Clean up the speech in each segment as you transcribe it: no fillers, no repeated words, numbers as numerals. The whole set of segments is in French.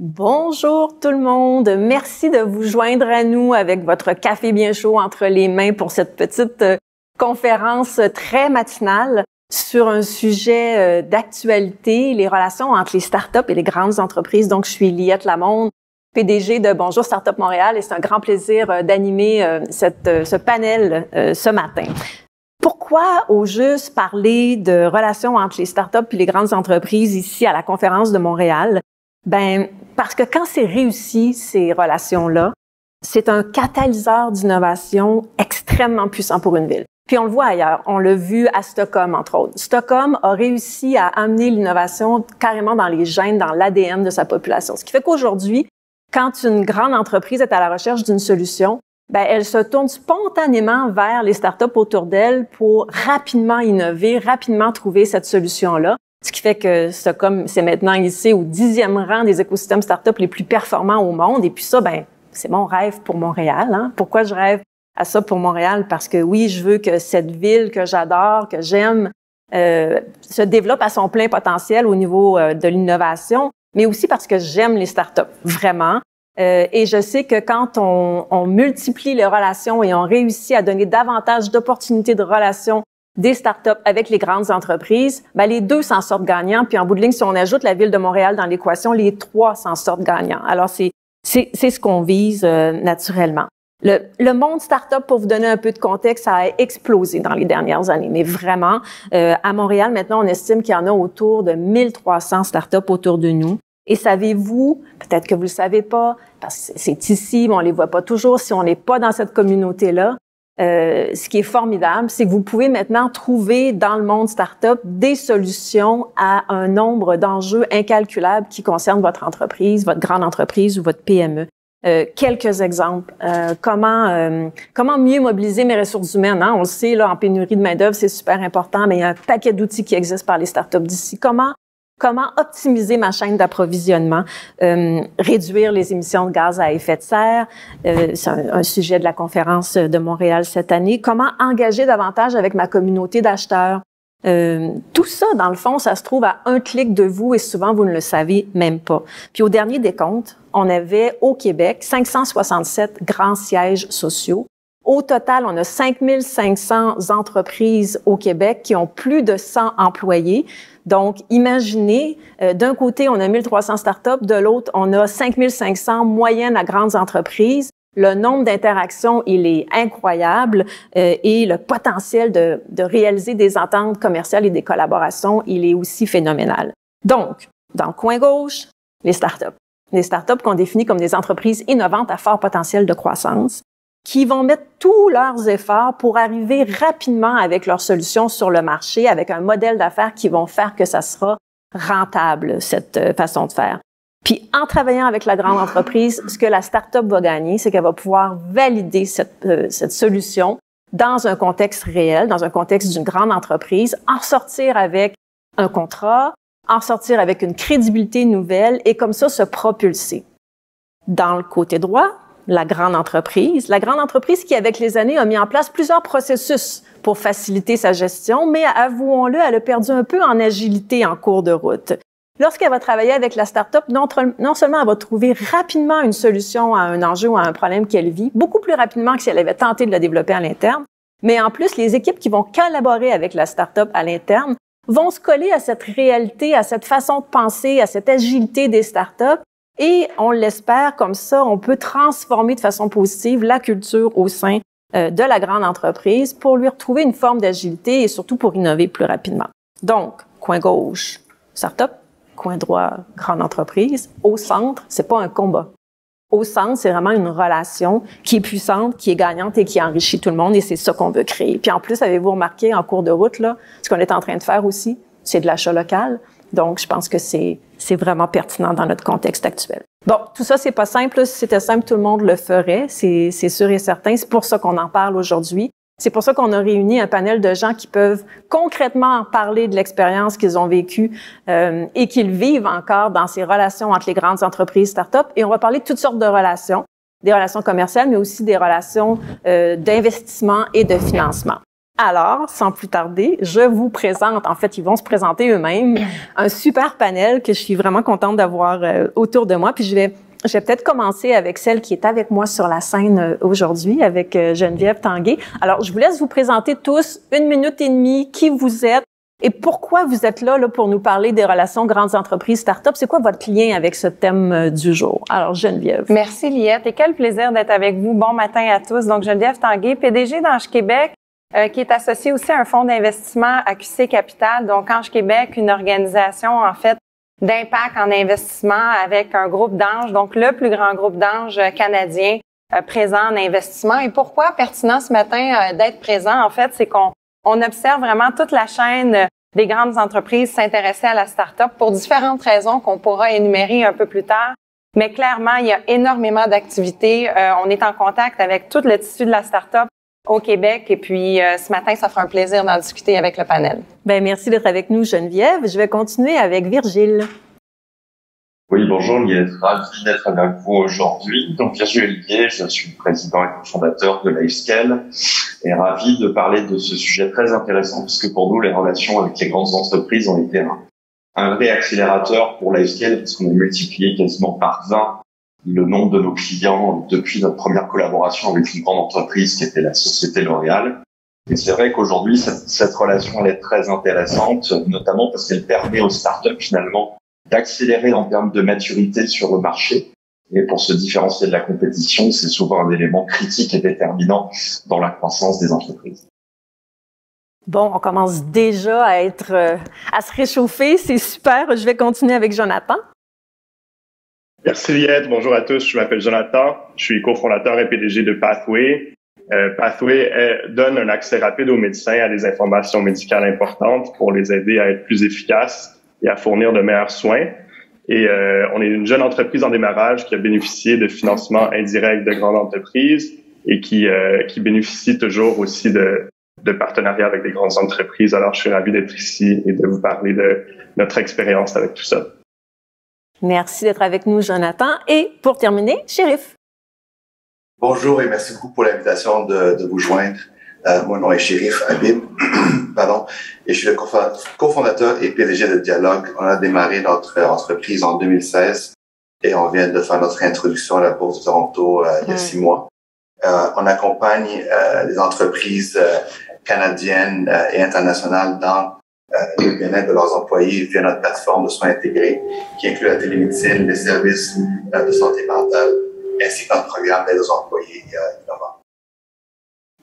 Bonjour tout le monde, merci de vous joindre à nous avec votre café bien chaud entre les mains pour cette petite conférence très matinale sur un sujet d'actualité, les relations entre les startups et les grandes entreprises. Donc, je suis Liette Lamonde, PDG de Bonjour Startup Montréal et c'est un grand plaisir d'animer ce panel ce matin. Pourquoi au juste parler de relations entre les startups et les grandes entreprises ici à la conférence de Montréal? Parce que quand c'est réussi, ces relations-là, c'est un catalyseur d'innovation extrêmement puissant pour une ville. Puis on le voit ailleurs, on l'a vu à Stockholm, entre autres. Stockholm a réussi à amener l'innovation carrément dans les gènes, dans l'ADN de sa population. Ce qui fait qu'aujourd'hui, quand une grande entreprise est à la recherche d'une solution, elle se tourne spontanément vers les startups autour d'elle pour rapidement innover, rapidement trouver cette solution-là. Ce qui fait que Stockholm, c'est maintenant ici au 10e rang des écosystèmes startups les plus performants au monde. Et puis ça, c'est mon rêve pour Montréal. Hein? Pourquoi je rêve à ça pour Montréal? Parce que oui, je veux que cette ville que j'adore, que j'aime, se développe à son plein potentiel au niveau de l'innovation, mais aussi parce que j'aime les startups, vraiment. Et je sais que quand on multiplie les relations et on réussit à donner davantage d'opportunités de relations des startups avec les grandes entreprises, les deux s'en sortent gagnants. Puis en bout de ligne, si on ajoute la ville de Montréal dans l'équation, les trois s'en sortent gagnants. Alors c'est ce qu'on vise naturellement. Le monde startup, pour vous donner un peu de contexte, ça a explosé dans les dernières années. Mais vraiment, à Montréal, maintenant, on estime qu'il y en a autour de 1300 startups autour de nous. Et savez-vous, peut-être que vous le savez pas, parce que c'est ici, mais on les voit pas toujours si on n'est pas dans cette communauté-là. Ce qui est formidable, c'est que vous pouvez maintenant trouver dans le monde startup des solutions à un nombre d'enjeux incalculables qui concernent votre entreprise, votre grande entreprise ou votre PME. Quelques exemples. Comment mieux mobiliser mes ressources humaines? Hein? On le sait, là, en pénurie de main-d'œuvre, c'est super important, mais il y a un paquet d'outils qui existent par les startups d'ici. Comment optimiser ma chaîne d'approvisionnement, réduire les émissions de gaz à effet de serre, c'est un sujet de la conférence de Montréal cette année. Comment engager davantage avec ma communauté d'acheteurs. Tout ça, dans le fond, ça se trouve à un clic de vous et souvent, vous ne le savez même pas. Puis au dernier décompte, on avait au Québec 567 grands sièges sociaux. Au total, on a 5500 entreprises au Québec qui ont plus de 100 employés. Donc, imaginez, d'un côté, on a 1300 startups, de l'autre, on a 5500 moyennes à grandes entreprises. Le nombre d'interactions, il est incroyable et le potentiel de réaliser des ententes commerciales et des collaborations, il est aussi phénoménal. Donc, dans le coin gauche, les startups. Les startups qu'on définit comme des entreprises innovantes à fort potentiel de croissance, qui vont mettre tous leurs efforts pour arriver rapidement avec leurs solutions sur le marché, avec un modèle d'affaires qui vont faire que ça sera rentable, cette façon de faire. Puis, en travaillant avec la grande entreprise, ce que la start-up va gagner, c'est qu'elle va pouvoir valider cette solution dans un contexte réel, dans un contexte d'une grande entreprise, en sortir avec un contrat, en sortir avec une crédibilité nouvelle et comme ça se propulser. Dans le côté droit, la grande entreprise qui, avec les années, a mis en place plusieurs processus pour faciliter sa gestion, mais avouons-le, elle a perdu un peu en agilité en cours de route. Lorsqu'elle va travailler avec la start-up, non seulement elle va trouver rapidement une solution à un enjeu ou à un problème qu'elle vit, beaucoup plus rapidement que si elle avait tenté de le développer à l'interne, mais en plus, les équipes qui vont collaborer avec la start-up à l'interne vont se coller à cette réalité, à cette façon de penser, à cette agilité des start-up. Et on l'espère, comme ça, on peut transformer de façon positive la culture au sein de la grande entreprise pour lui retrouver une forme d'agilité et surtout pour innover plus rapidement. Donc, coin gauche, start-up, coin droit, grande entreprise. Au centre, c'est pas un combat. Au centre, c'est vraiment une relation qui est puissante, qui est gagnante et qui enrichit tout le monde et c'est ça qu'on veut créer. Puis en plus, avez-vous remarqué en cours de route, là, ce qu'on est en train de faire aussi, c'est de l'achat local. Donc, je pense que c'est vraiment pertinent dans notre contexte actuel. Bon, tout ça, c'est pas simple. Si c'était simple, tout le monde le ferait. C'est sûr et certain. C'est pour ça qu'on en parle aujourd'hui. C'est pour ça qu'on a réuni un panel de gens qui peuvent concrètement parler de l'expérience qu'ils ont vécue et qu'ils vivent encore dans ces relations entre les grandes entreprises start-up. Et on va parler de toutes sortes de relations, des relations commerciales, mais aussi des relations d'investissement et de financement. Alors, sans plus tarder, je vous présente, en fait, ils vont se présenter eux-mêmes, un super panel que je suis vraiment contente d'avoir autour de moi. Puis je vais peut-être commencer avec celle qui est avec moi sur la scène aujourd'hui, avec Geneviève Tanguay. Alors, je vous laisse vous présenter tous 1 minute et demie qui vous êtes et pourquoi vous êtes là pour nous parler des relations grandes entreprises start-up. C'est quoi votre lien avec ce thème du jour? Alors, Geneviève. Merci, Liette, et quel plaisir d'être avec vous. Bon matin à tous. Donc, Geneviève Tanguay, PDG d'Ange Québec, qui est associée aussi à un fonds d'investissement AQC Capital. Donc, Ange Québec, une organisation, en fait, d'impact en investissement avec un groupe d'anges, donc le plus grand groupe d'anges canadien présent en investissement. Et pourquoi pertinent ce matin d'être présent? En fait, c'est qu'on observe vraiment toute la chaîne des grandes entreprises s'intéresser à la start-up pour différentes raisons qu'on pourra énumérer un peu plus tard. Mais clairement, il y a énormément d'activités. On est en contact avec tout le tissu de la start-up au Québec. Et puis, ce matin, ça fera un plaisir d'en discuter avec le panel. Ben, merci d'être avec nous, Geneviève. Je vais continuer avec Virgile. Oui, bonjour, Liette. Ravi d'être avec vous aujourd'hui. Donc, Virgile Olivier, je suis le président et cofondateur de LifeScale et ravi de parler de ce sujet très intéressant puisque pour nous, les relations avec les grandes entreprises ont été un vrai accélérateur pour LifeScale parce qu'on a multiplié quasiment par 20 le nombre de nos clients depuis notre première collaboration avec une grande entreprise qui était la société L'Oréal. Et c'est vrai qu'aujourd'hui, cette relation, elle est très intéressante, notamment parce qu'elle permet aux startups, finalement, d'accélérer en termes de maturité sur le marché. Et pour se différencier de la compétition, c'est souvent un élément critique et déterminant dans la croissance des entreprises. Bon, on commence déjà à se réchauffer. C'est super. Je vais continuer avec Jonathan. Merci Liette, bonjour à tous, je m'appelle Jonathan, je suis cofondateur et PDG de Pathway. Pathway donne un accès rapide aux médecins à des informations médicales importantes pour les aider à être plus efficaces et à fournir de meilleurs soins. Et on est une jeune entreprise en démarrage qui a bénéficié de financement indirect de grandes entreprises et qui bénéficie toujours aussi de partenariats avec des grandes entreprises. Alors je suis ravi d'être ici et de vous parler de notre expérience avec tout ça. Merci d'être avec nous, Jonathan. Et pour terminer, Chérif. Bonjour et merci beaucoup pour l'invitation de vous joindre. Mon nom est Chérif Habib, pardon, et je suis le cofondateur et PDG de Dialogue. On a démarré notre entreprise en 2016 et on vient de faire notre introduction à la Bourse de Toronto il y a 6 mois. On accompagne les entreprises canadiennes et internationales dans le bien-être de leurs employés via notre plateforme de soins intégrés qui inclut la télémédecine, les services de santé mentale, ainsi que notre programme d'aide aux employés innovants.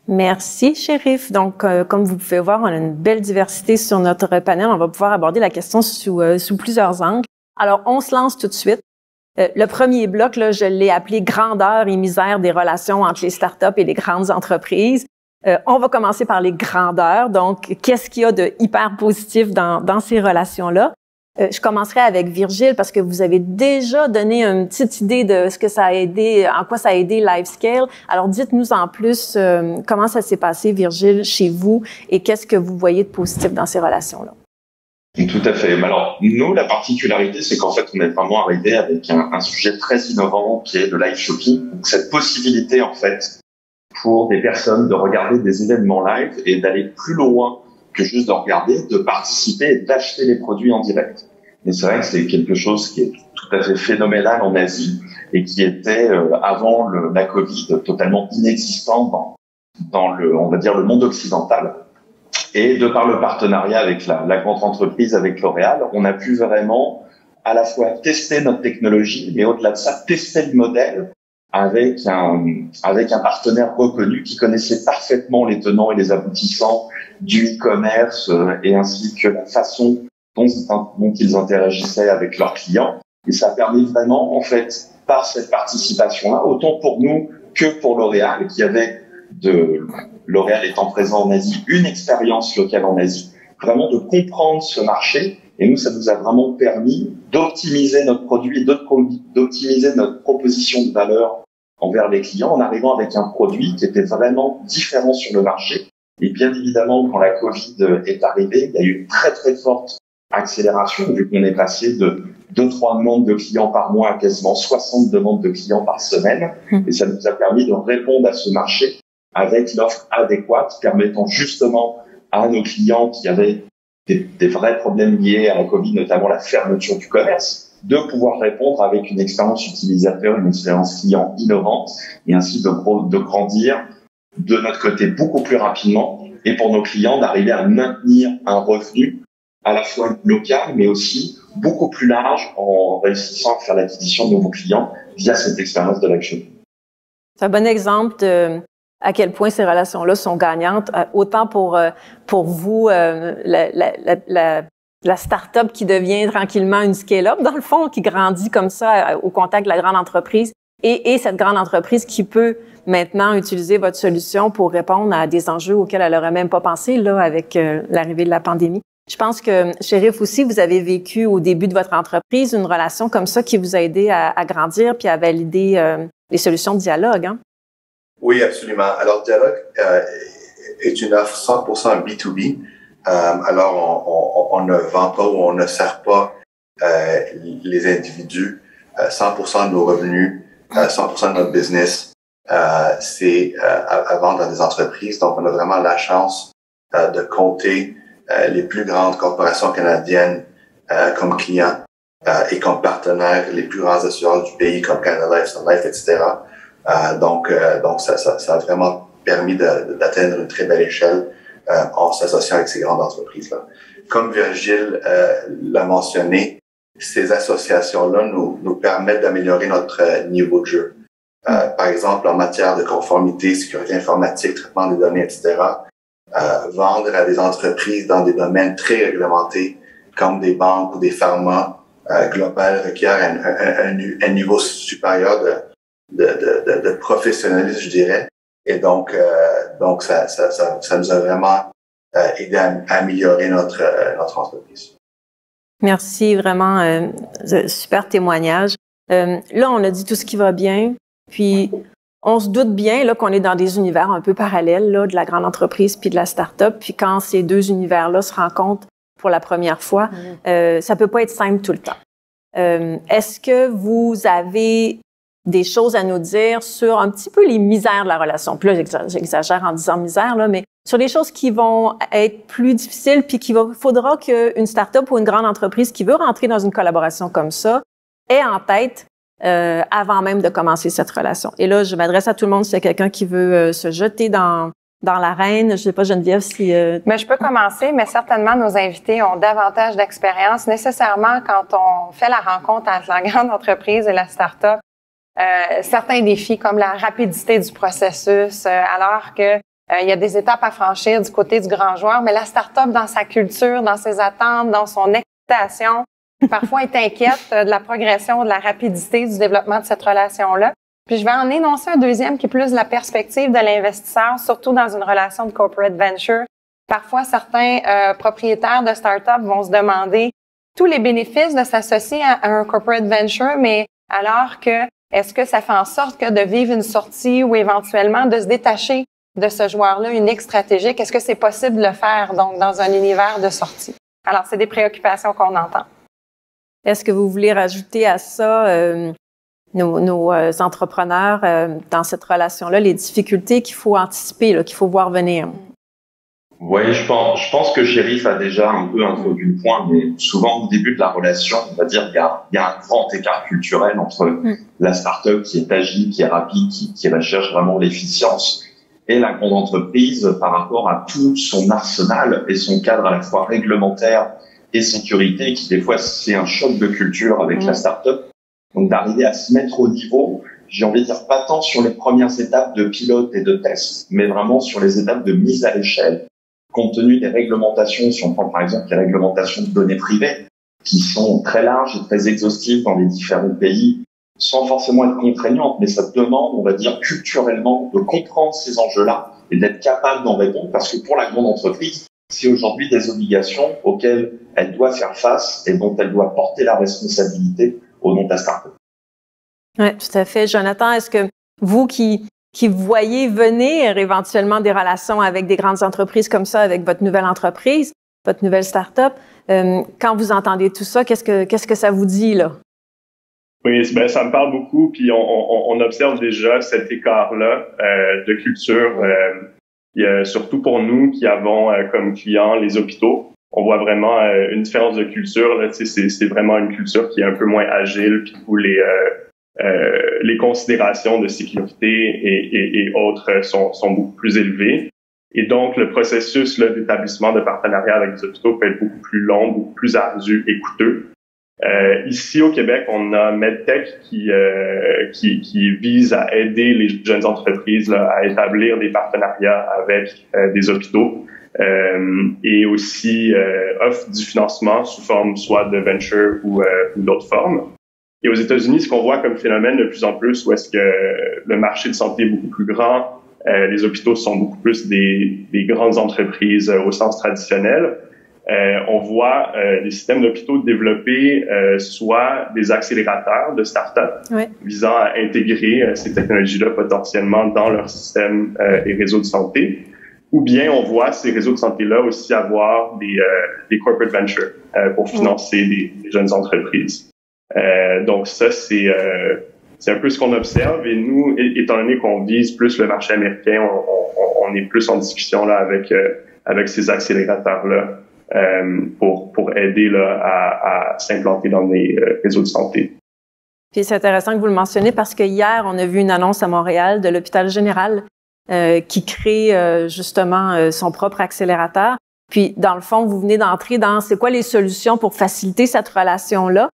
Merci, Chérif. Donc, comme vous pouvez voir, on a une belle diversité sur notre panel. On va pouvoir aborder la question sous plusieurs angles. Alors, on se lance tout de suite. Le premier bloc, là, je l'ai appelé « Grandeur et misère des relations entre les startups et les grandes entreprises ». On va commencer par les grandeurs. Donc, qu'est-ce qu'il y a de hyper positif dans ces relations-là? Je commencerai avec Virgile parce que vous avez déjà donné une petite idée de ce que ça a aidé, en quoi ça a aidé LifeScale. Alors, dites-nous en plus comment ça s'est passé, Virgile, chez vous et qu'est-ce que vous voyez de positif dans ces relations-là? Tout à fait. Alors, nous, la particularité, c'est qu'en fait, on est vraiment arrivé avec un sujet très innovant qui est le live shopping. Donc, cette possibilité, en fait, pour des personnes de regarder des événements live et d'aller plus loin que juste de regarder, de participer et d'acheter les produits en direct. Et c'est vrai que c'est quelque chose qui est tout à fait phénoménal en Asie et qui était, avant la Covid, totalement inexistant dans on va dire, le monde occidental. Et de par le partenariat avec la grande entreprise, avec L'Oréal, on a pu vraiment à la fois tester notre technologie, mais au-delà de ça, tester le modèle avec un partenaire reconnu qui connaissait parfaitement les tenants et les aboutissants du e-commerce et ainsi que la façon dont ils interagissaient avec leurs clients. Et ça permet vraiment, en fait, par cette participation-là, autant pour nous que pour L'Oréal, qui avait L'Oréal étant présent en Asie, une expérience locale en Asie, vraiment de comprendre ce marché. Et nous, ça nous a vraiment permis d'optimiser notre produit et d'optimiser notre proposition de valeur envers les clients en arrivant avec un produit qui était vraiment différent sur le marché. Et bien évidemment, quand la Covid est arrivée, il y a eu une très très forte accélération vu qu'on est passé de 2-3 demandes de clients par mois à quasiment 60 demandes de clients par semaine. Et ça nous a permis de répondre à ce marché avec l'offre adéquate permettant justement à nos clients qui avaient des vrais problèmes liés à la Covid, notamment la fermeture du commerce, de pouvoir répondre avec une expérience utilisateur, une expérience client innovante et ainsi de grandir de notre côté beaucoup plus rapidement et pour nos clients d'arriver à maintenir un revenu à la fois local mais aussi beaucoup plus large en réussissant à faire l'acquisition de nouveaux clients via cette expérience de live shopping. C'est un bon exemple de à quel point ces relations-là sont gagnantes, autant pour vous, la start-up qui devient tranquillement une scale-up, dans le fond, qui grandit comme ça au contact de la grande entreprise, et cette grande entreprise qui peut maintenant utiliser votre solution pour répondre à des enjeux auxquels elle n'aurait même pas pensé là avec l'arrivée de la pandémie. Je pense que, Chérif aussi, vous avez vécu au début de votre entreprise une relation comme ça qui vous a aidé à grandir puis à valider les solutions de dialogue, hein? Oui, absolument. Alors, Dialogue est une offre 100% B2B. Alors, on ne vend pas ou on ne sert pas les individus. 100% de nos revenus, 100% de notre business, c'est à vendre à des entreprises. Donc, on a vraiment la chance de compter les plus grandes corporations canadiennes comme clients et comme partenaires, les plus grands assureurs du pays comme Canada Life, Sun Life, etc. Donc ça a vraiment permis d'atteindre une très belle échelle en s'associant avec ces grandes entreprises-là. Comme Virgile l'a mentionné, ces associations-là nous permettent d'améliorer notre niveau de jeu. Par exemple, en matière de conformité, sécurité informatique, traitement des données, etc., vendre à des entreprises dans des domaines très réglementés, comme des banques ou des pharma globales, requiert un niveau supérieur de professionnalisme, je dirais. Et donc ça nous a vraiment aidé à améliorer notre entreprise. Merci, vraiment, super témoignage. Là, on a dit tout ce qui va bien, puis on se doute bien là qu'on est dans des univers un peu parallèles là, de la grande entreprise puis de la start-up. Puis quand ces deux univers-là se rencontrent pour la première fois, ça peut pas être simple tout le temps. Est-ce que vous avez des choses à nous dire sur un petit peu les misères de la relation? Puis là, j'exagère en disant misère, là, mais sur les choses qui vont être plus difficiles puis faudra qu'une start-up ou une grande entreprise qui veut rentrer dans une collaboration comme ça ait en tête avant même de commencer cette relation. Et là, je m'adresse à tout le monde s'il y a quelqu'un qui veut se jeter dans l'arène. Je sais pas, Geneviève, si... Mais je peux commencer, mais certainement nos invités ont davantage d'expérience. Nécessairement, quand on fait la rencontre entre la grande entreprise et la start-up, certains défis comme la rapidité du processus, alors que il y a des étapes à franchir du côté du grand joueur, mais la start-up dans sa culture, dans ses attentes, dans son excitation, parfois est inquiète de la progression, de la rapidité du développement de cette relation-là. Puis je vais en énoncer un deuxième qui est plus la perspective de l'investisseur, surtout dans une relation de corporate venture. Parfois, certains propriétaires de start-up vont se demander tous les bénéfices de s'associer à un corporate venture, mais alors que est-ce que ça fait en sorte que de vivre une sortie ou éventuellement de se détacher de ce joueur-là unique stratégique, est-ce que c'est possible de le faire donc dans un univers de sortie? Alors, c'est des préoccupations qu'on entend. Est-ce que vous voulez rajouter à ça nos entrepreneurs dans cette relation-là, les difficultés qu'il faut anticiper, là, qu'il faut voir venir? Oui, je pense que Chérif a déjà un peu introduit le point, mais souvent au début de la relation, on va dire il y a un grand écart culturel entre la start-up qui est agile, qui est rapide, qui recherche vraiment l'efficience, et la grande entreprise par rapport à tout son arsenal et son cadre à la fois réglementaire et sécurité, qui des fois c'est un choc de culture avec la start-up. Donc d'arriver à se mettre au niveau, j'ai envie de dire pas tant sur les premières étapes de pilote et de test, mais vraiment sur les étapes de mise à l'échelle. Compte tenu des réglementations, si on prend par exemple les réglementations de données privées, qui sont très larges et très exhaustives dans les différents pays, sans forcément être contraignantes, mais ça demande, on va dire, culturellement, de comprendre ces enjeux-là et d'être capable d'en répondre, parce que pour la grande entreprise, c'est aujourd'hui des obligations auxquelles elle doit faire face et dont elle doit porter la responsabilité au nom de ta startup. Oui, tout à fait. Jonathan, est-ce que vous qui voyez venir éventuellement des relations avec des grandes entreprises comme ça, avec votre nouvelle entreprise, votre nouvelle start-up, quand vous entendez tout ça, qu'est-ce que ça vous dit, là? Oui, ben, ça me parle beaucoup, puis on observe déjà cet écart-là de culture, surtout pour nous qui avons comme clients les hôpitaux. On voit vraiment une différence de culture. Là, c'est vraiment une culture qui est un peu moins agile, puis où les considérations de sécurité et autres sont beaucoup plus élevées. Et donc, le processus là, d'établissement de partenariat avec les hôpitaux peut être beaucoup plus long, beaucoup plus ardu et coûteux. Ici au Québec, on a MedTech qui vise à aider les jeunes entreprises là, à établir des partenariats avec des hôpitaux et aussi offre du financement sous forme soit de venture ou d'autres formes. Et aux États-Unis, ce qu'on voit comme phénomène de plus en plus, où est-ce que le marché de santé est beaucoup plus grand, les hôpitaux sont beaucoup plus des grandes entreprises au sens traditionnel. On voit les systèmes d'hôpitaux développer soit des accélérateurs de start-up visant à intégrer ces technologies-là potentiellement dans leur système et réseaux de santé, ou bien on voit ces réseaux de santé-là aussi avoir des corporate ventures pour financer des jeunes entreprises. Donc ça, c'est un peu ce qu'on observe, et nous, étant donné qu'on vise plus le marché américain, on est plus en discussion là avec ces accélérateurs-là. Pour aider là, à s'implanter dans les réseaux de santé. Puis c'est intéressant que vous le mentionniez parce que hier, on a vu une annonce à Montréal de l'hôpital général qui crée justement son propre accélérateur. Puis dans le fond, vous venez d'entrer dans c'est quoi les solutions pour faciliter cette relation-là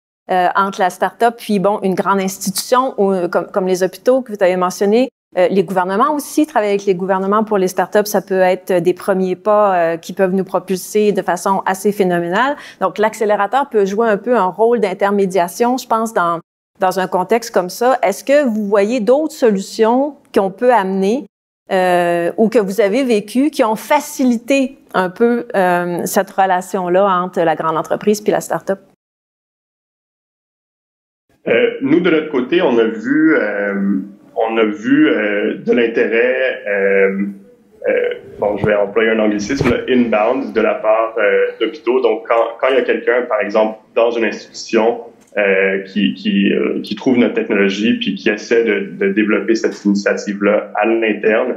entre la start-up puis bon une grande institution comme les hôpitaux que vous avez mentionné. Les gouvernements aussi, travailler avec les gouvernements pour les startups, ça peut être des premiers pas qui peuvent nous propulser de façon assez phénoménale. Donc, l'accélérateur peut jouer un peu un rôle d'intermédiation, je pense, dans un contexte comme ça. Est-ce que vous voyez d'autres solutions qu'on peut amener ou que vous avez vécues qui ont facilité un peu cette relation-là entre la grande entreprise puis la startup? Nous, de notre côté, on a vu de l'intérêt, je vais employer un anglicisme, inbound de la part d'hôpitaux. Donc, quand il y a quelqu'un, par exemple, dans une institution qui trouve notre technologie puis qui essaie de développer cette initiative-là à l'interne,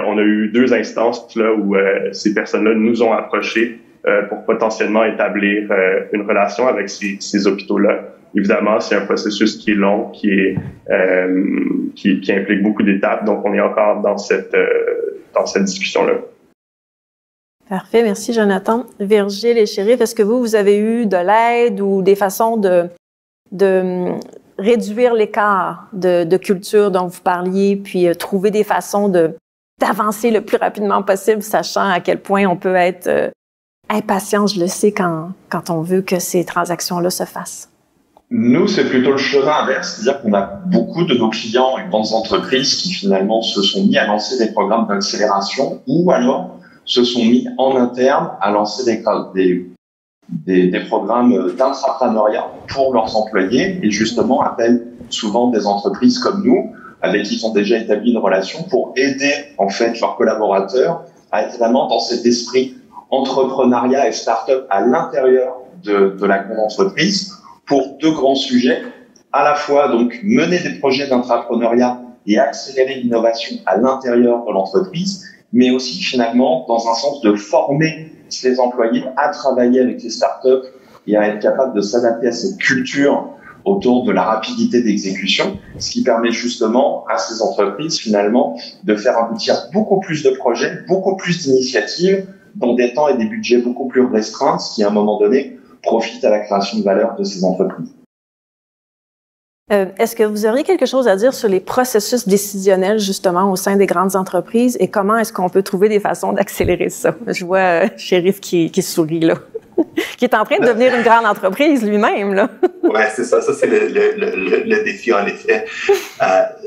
on a eu 2 instances là où ces personnes-là nous ont approchés pour potentiellement établir une relation avec ces hôpitaux-là. Évidemment, c'est un processus qui est long, qui implique beaucoup d'étapes, donc on est encore dans cette discussion-là. Parfait, merci Jonathan. Virgile et Chérif, est-ce que vous avez eu de l'aide ou des façons de réduire l'écart de culture dont vous parliez, puis trouver des façons d'avancer le plus rapidement possible, sachant à quel point on peut être impatient, je le sais, quand on veut que ces transactions-là se fassent? Nous, c'est plutôt le chemin inverse, c'est-à-dire qu'on a beaucoup de nos clients et grandes entreprises qui finalement se sont mis à lancer des programmes d'accélération ou alors se sont mis en interne à lancer des programmes d'intrapreneuriat pour leurs employés et justement appellent souvent des entreprises comme nous avec qui ils ont déjà établi une relation pour aider en fait leurs collaborateurs à être vraiment dans cet esprit entrepreneuriat et start-up à l'intérieur de la grande entreprise pour 2 grands sujets, à la fois donc mener des projets d'intrapreneuriat et accélérer l'innovation à l'intérieur de l'entreprise, mais aussi finalement dans un sens de former ses employés à travailler avec les startups et à être capable de s'adapter à cette culture autour de la rapidité d'exécution, ce qui permet justement à ces entreprises finalement de faire aboutir beaucoup plus de projets, beaucoup plus d'initiatives dans des temps et des budgets beaucoup plus restreints, ce qui à un moment donné profite à la création de valeur de ces entreprises. Est-ce que vous auriez quelque chose à dire sur les processus décisionnels justement au sein des grandes entreprises et comment est-ce qu'on peut trouver des façons d'accélérer ça? Je vois Chérif qui sourit là, qui est en train de devenir une grande entreprise lui-même là. Ouais, c'est ça. Ça c'est le défi en effet.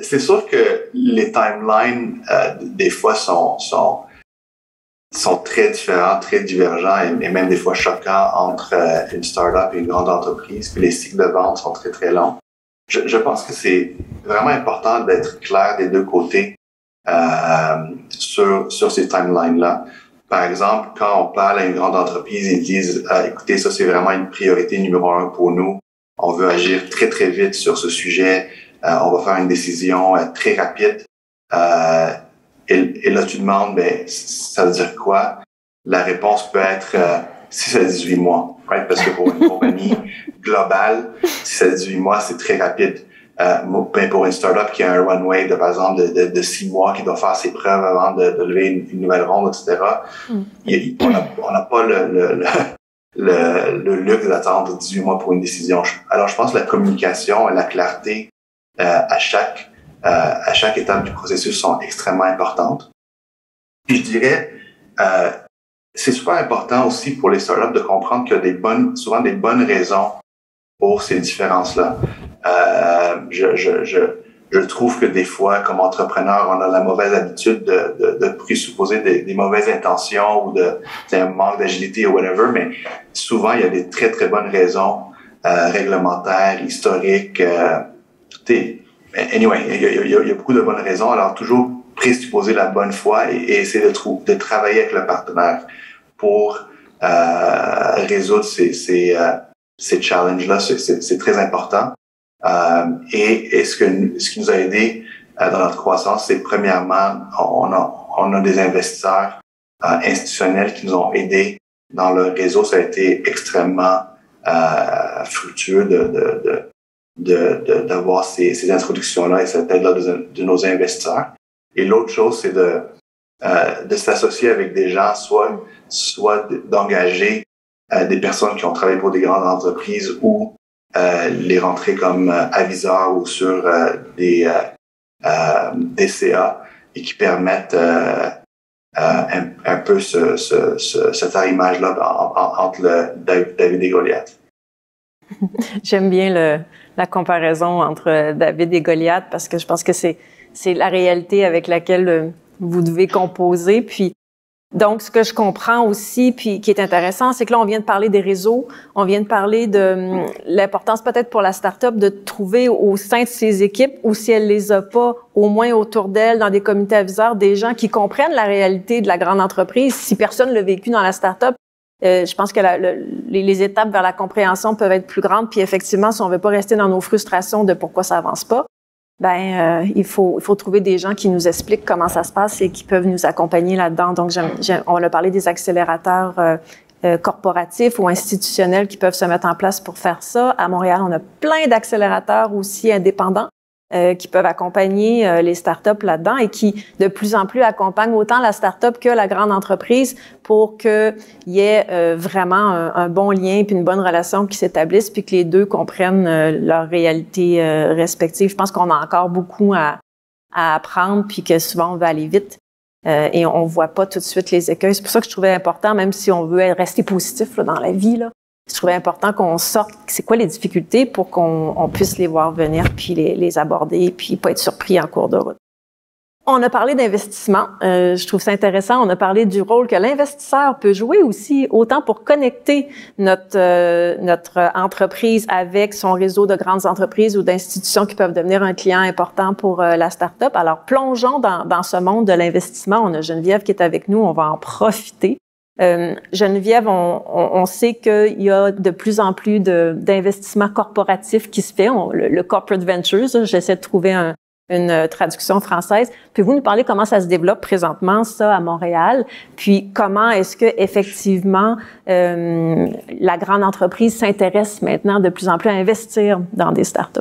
C'est sûr que les timelines des fois sont sont très différents, très divergents et même des fois choquants entre une start-up et une grande entreprise. Puis les cycles de vente sont très, très longs. Je pense que c'est vraiment important d'être clair des deux côtés sur ces timelines-là. Par exemple, quand on parle à une grande entreprise, ils disent écoutez, ça c'est vraiment une priorité numéro 1 pour nous. On veut agir très, très vite sur ce sujet. On va faire une décision très rapide. Et là, tu demandes, ben, ça veut dire quoi? La réponse peut être 6 à 18 mois, right? Parce que pour une compagnie globale, 6 à 18 mois, c'est très rapide. Ben pour une startup qui a un runway de, par exemple, de 6 mois, qui doit faire ses preuves avant de lever une nouvelle ronde, etc., on n'a pas le luxe d'attendre 18 mois pour une décision. Alors, je pense que la communication et la clarté à chaque étape du processus sont extrêmement importantes. Puis je dirais, c'est super important aussi pour les startups de comprendre qu'il y a souvent des bonnes raisons pour ces différences-là. Je trouve que des fois, comme entrepreneur, on a la mauvaise habitude de présupposer des mauvaises intentions ou d'un manque d'agilité ou whatever, mais souvent, il y a des très, très bonnes raisons réglementaires, historiques. Anyway, il y a beaucoup de bonnes raisons. Alors, toujours présupposer la bonne foi et essayer de travailler avec le partenaire pour résoudre ces challenges-là. C'est très important. Et ce qui nous a aidé dans notre croissance, c'est premièrement, on a des investisseurs institutionnels qui nous ont aidés dans le réseau. Ça a été extrêmement fructueux d'avoir ces introductions-là et cette aide-là de nos investisseurs. Et l'autre chose, c'est de s'associer avec des gens, soit d'engager des personnes qui ont travaillé pour des grandes entreprises ou les rentrer comme aviseurs ou sur des CA et qui permettent un peu cet arrimage-là entre David et Goliath. J'aime bien la comparaison entre David et Goliath parce que je pense que c'est la réalité avec laquelle vous devez composer. Puis donc, ce que je comprends aussi, puis qui est intéressant, c'est que là, on vient de parler des réseaux, on vient de parler de l'importance peut-être pour la start-up de trouver au sein de ses équipes, ou si elle les a pas, au moins autour d'elle, dans des comités aviseurs, des gens qui comprennent la réalité de la grande entreprise. Si personne l'a vécu dans la start-up, je pense que les étapes vers la compréhension peuvent être plus grandes. Puis effectivement, si on veut pas rester dans nos frustrations de pourquoi ça avance pas, il faut trouver des gens qui nous expliquent comment ça se passe et qui peuvent nous accompagner là-dedans. Donc, on a parlé des accélérateurs corporatifs ou institutionnels qui peuvent se mettre en place pour faire ça. À Montréal, on a plein d'accélérateurs aussi indépendants qui peuvent accompagner les startups là-dedans et qui, de plus en plus, accompagnent autant la startup que la grande entreprise pour qu'il y ait vraiment un bon lien puis une bonne relation qui s'établisse puis que les deux comprennent leur réalité respective. Je pense qu'on a encore beaucoup à apprendre puis que souvent, on veut aller vite et on voit pas tout de suite les écueils. C'est pour ça que je trouvais important, même si on veut rester positif là, dans la vie, là, je trouvais important qu'on sorte c'est quoi les difficultés pour qu'on puisse les voir venir puis les aborder puis pas être surpris en cours de route. On a parlé d'investissement. Je trouve ça intéressant. On a parlé du rôle que l'investisseur peut jouer aussi, autant pour connecter notre entreprise avec son réseau de grandes entreprises ou d'institutions qui peuvent devenir un client important pour la start-up. Alors, plongeons dans ce monde de l'investissement. On a Geneviève qui est avec nous. On va en profiter. Geneviève, on sait qu'il y a de plus en plus d'investissements corporatifs qui se fait, le corporate ventures. J'essaie de trouver une traduction française. Pouvez-vous nous parler comment ça se développe présentement, ça, à Montréal? Puis comment est-ce que effectivement la grande entreprise s'intéresse maintenant de plus en plus à investir dans des startups?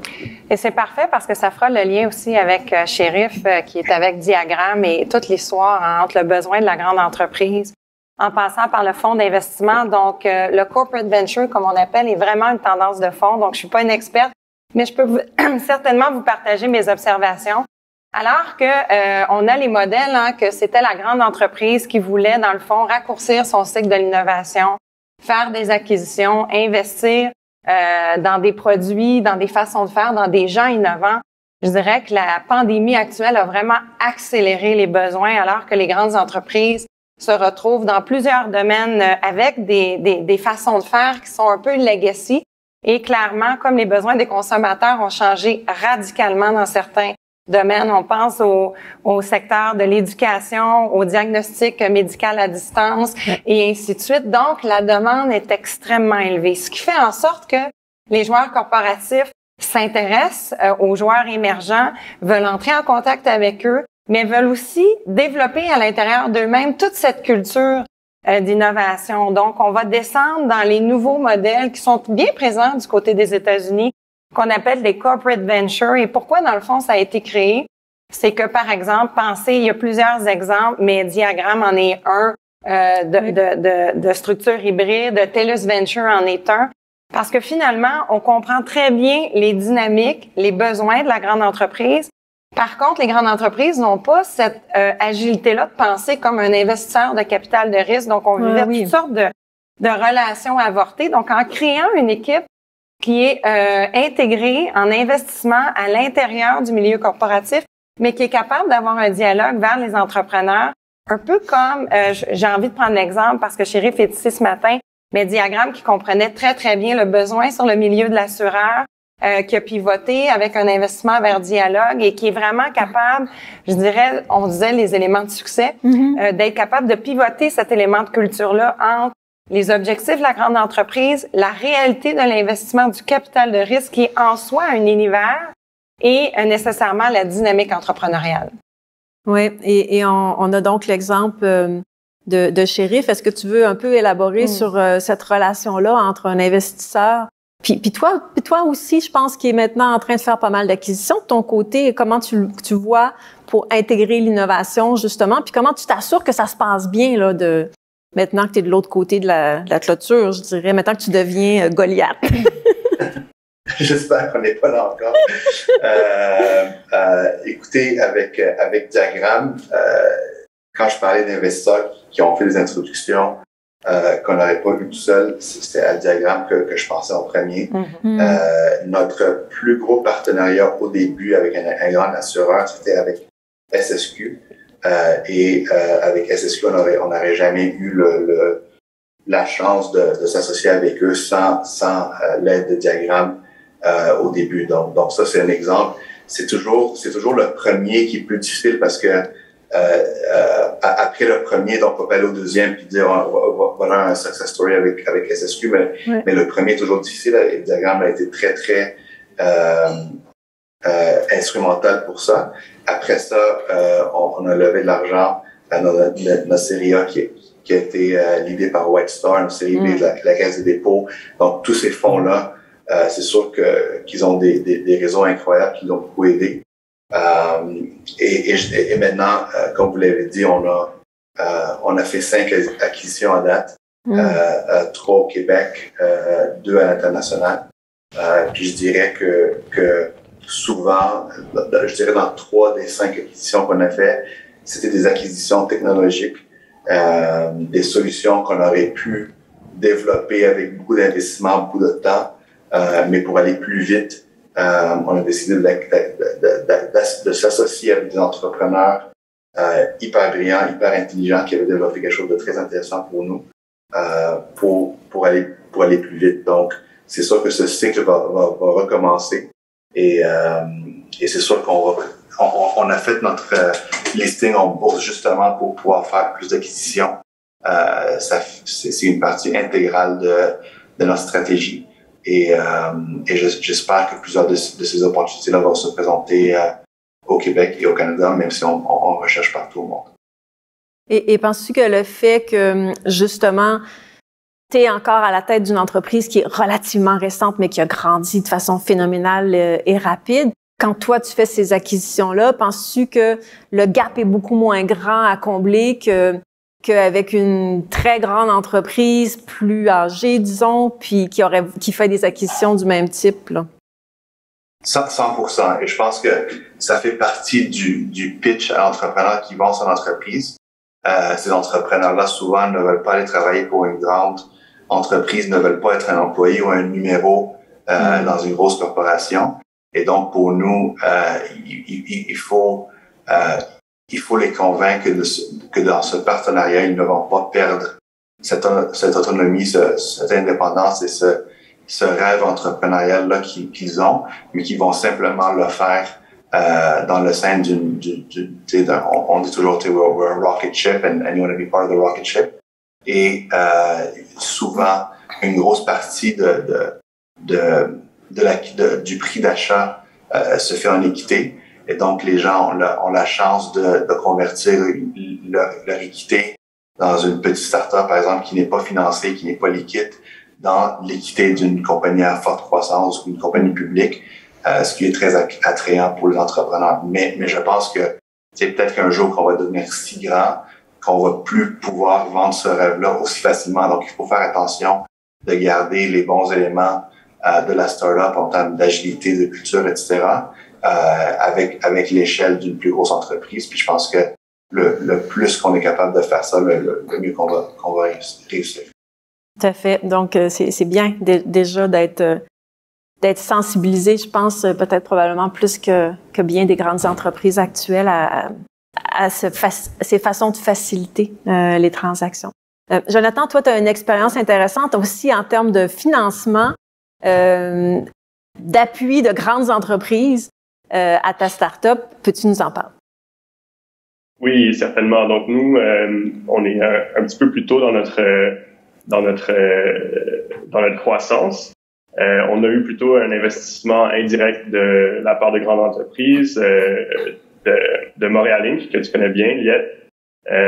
Et c'est parfait parce que ça fera le lien aussi avec Chérif, qui est avec Diagramme et toute l'histoire entre le besoin de la grande entreprise en passant par le fonds d'investissement. Donc, le corporate venture, comme on appelle, est vraiment une tendance de fond. Donc, je suis pas une experte, mais je peux certainement vous partager mes observations. Alors que on a les modèles, que c'était la grande entreprise qui voulait, dans le fond, raccourcir son cycle de l'innovation, faire des acquisitions, investir dans des produits, dans des façons de faire, dans des gens innovants. Je dirais que la pandémie actuelle a vraiment accéléré les besoins, alors que les grandes entreprises se retrouvent dans plusieurs domaines avec des façons de faire qui sont un peu legacy. Et clairement, comme les besoins des consommateurs ont changé radicalement dans certains domaines, on pense au secteur de l'éducation, au diagnostic médical à distance et ainsi de suite. Donc, la demande est extrêmement élevée, ce qui fait en sorte que les joueurs corporatifs s'intéressent aux joueurs émergents, veulent entrer en contact avec eux, mais veulent aussi développer à l'intérieur d'eux-mêmes toute cette culture d'innovation. Donc, on va descendre dans les nouveaux modèles qui sont bien présents du côté des États-Unis, qu'on appelle les corporate ventures. Et pourquoi, dans le fond, ça a été créé? C'est que, par exemple, il y a plusieurs exemples, mais Diagram en est un, de structure hybride, TELUS Venture en est un, parce que finalement, on comprend très bien les dynamiques, les besoins de la grande entreprise. Par contre, les grandes entreprises n'ont pas cette agilité-là de penser comme un investisseur de capital de risque. Donc, on vivait toutes sortes de relations avortées. Donc, en créant une équipe qui est intégrée en investissement à l'intérieur du milieu corporatif, mais qui est capable d'avoir un dialogue vers les entrepreneurs, un peu comme, j'ai envie de prendre l'exemple parce que Chérif est ici ce matin, mais Diagram qui comprenait très, très bien le besoin sur le milieu de l'assureur, qui a pivoté avec un investissement vers Dialogue et qui est vraiment capable, je dirais, on disait les éléments de succès, d'être capable de pivoter cet élément de culture-là entre les objectifs de la grande entreprise, la réalité de l'investissement du capital de risque qui est en soi un univers et nécessairement la dynamique entrepreneuriale. Oui, et on a donc l'exemple de Chérif. Est-ce que tu veux un peu élaborer sur cette relation-là entre un investisseur puis toi aussi, je pense qu'il est maintenant en train de faire pas mal d'acquisitions de ton côté. Comment tu vois pour intégrer l'innovation, justement, puis comment tu t'assures que ça se passe bien, là, maintenant que tu es de l'autre côté de la clôture, je dirais, maintenant que tu deviens Goliath. J'espère qu'on n'est pas là encore. Écoutez, avec Diagram, quand je parlais d'investisseurs qui ont fait des introductions, qu'on n'aurait pas vu tout seul, c'était à Diagram que je pensais en premier. Notre plus gros partenariat au début avec un grand assureur, c'était avec SSQ. Avec SSQ, on n'aurait jamais eu la chance de s'associer avec eux sans l'aide de Diagram au début. Donc ça, c'est un exemple. C'est toujours le premier qui est plus difficile parce que après le premier, donc on peut aller au deuxième puis dire voilà un success story avec SSQ, mais le premier est toujours difficile. Et le diagramme a été très très instrumental pour ça. Après ça, on a levé de l'argent dans notre série A qui a été l'idée par White Star, une série B de la Caisse des dépôts. Donc tous ces fonds-là, c'est sûr qu'ils ont des réseaux incroyables qui l'ont beaucoup aidé. Et maintenant, comme vous l'avez dit, on a fait 5 acquisitions à date, 3 au Québec, 2 à l'international. Puis je dirais que souvent, je dirais dans 3 des 5 acquisitions qu'on a fait, c'était des acquisitions technologiques, des solutions qu'on aurait pu développer avec beaucoup d'investissement, beaucoup de temps, mais pour aller plus vite. On a décidé de s'associer avec des entrepreneurs hyper brillants, hyper intelligents qui avaient développé quelque chose de très intéressant pour nous pour aller plus vite. Donc, c'est sûr que ce cycle va recommencer et c'est sûr qu'on a fait notre listing en bourse justement pour pouvoir faire plus d'acquisitions. C'est une partie intégrale de notre stratégie. Et j'espère que plusieurs de ces opportunités-là vont se présenter au Québec et au Canada, même si on recherche partout au monde. Et penses-tu que le fait que, justement, tu es encore à la tête d'une entreprise qui est relativement récente, mais qui a grandi de façon phénoménale et rapide, quand toi, tu fais ces acquisitions-là, penses-tu que le gap est beaucoup moins grand à combler qu'avec une très grande entreprise plus âgée, disons, puis qui fait des acquisitions du même type, là? 100%. Et je pense que ça fait partie du pitch à l'entrepreneur qui vend son entreprise. Ces entrepreneurs-là, souvent, ne veulent pas aller travailler pour une grande entreprise, ne veulent pas être un employé ou un numéro dans une grosse corporation. Et donc, pour nous, il faut les convaincre que dans ce partenariat, ils ne vont pas perdre cette autonomie, cette indépendance et ce rêve entrepreneurial-là qu'ils ont, mais qui vont simplement le faire dans le sein on dit toujours, we're a rocket ship and you want to be part of the rocket ship. Et souvent, une grosse partie du prix d'achat se fait en équité. Et donc, les gens ont la chance de convertir leur équité dans une petite start-up, par exemple, qui n'est pas financée, qui n'est pas liquide, dans l'équité d'une compagnie à forte croissance ou une compagnie publique, ce qui est très attrayant pour les entrepreneurs. Mais je pense que c'est peut-être qu'un jour qu'on va devenir si grand qu'on va plus pouvoir vendre ce rêve-là aussi facilement. Donc, il faut faire attention de garder les bons éléments de la start-up en termes d'agilité, de culture, etc., avec l'échelle d'une plus grosse entreprise. Puis je pense que le plus qu'on est capable de faire ça, le mieux qu'on va réussir. Tout à fait. Donc, c'est bien déjà d'être sensibilisé, je pense, peut-être probablement plus que bien des grandes entreprises actuelles à ces façons de faciliter les transactions. Jonathan, toi, tu as une expérience intéressante aussi en termes de financement, d'appui de grandes entreprises à ta start-up. Peux-tu nous en parler? Oui, certainement. Donc, nous, on est un petit peu plus tôt dans notre croissance. On a eu plutôt un investissement indirect de la part de grandes entreprises, de Montréal Inc., que tu connais bien, Liette.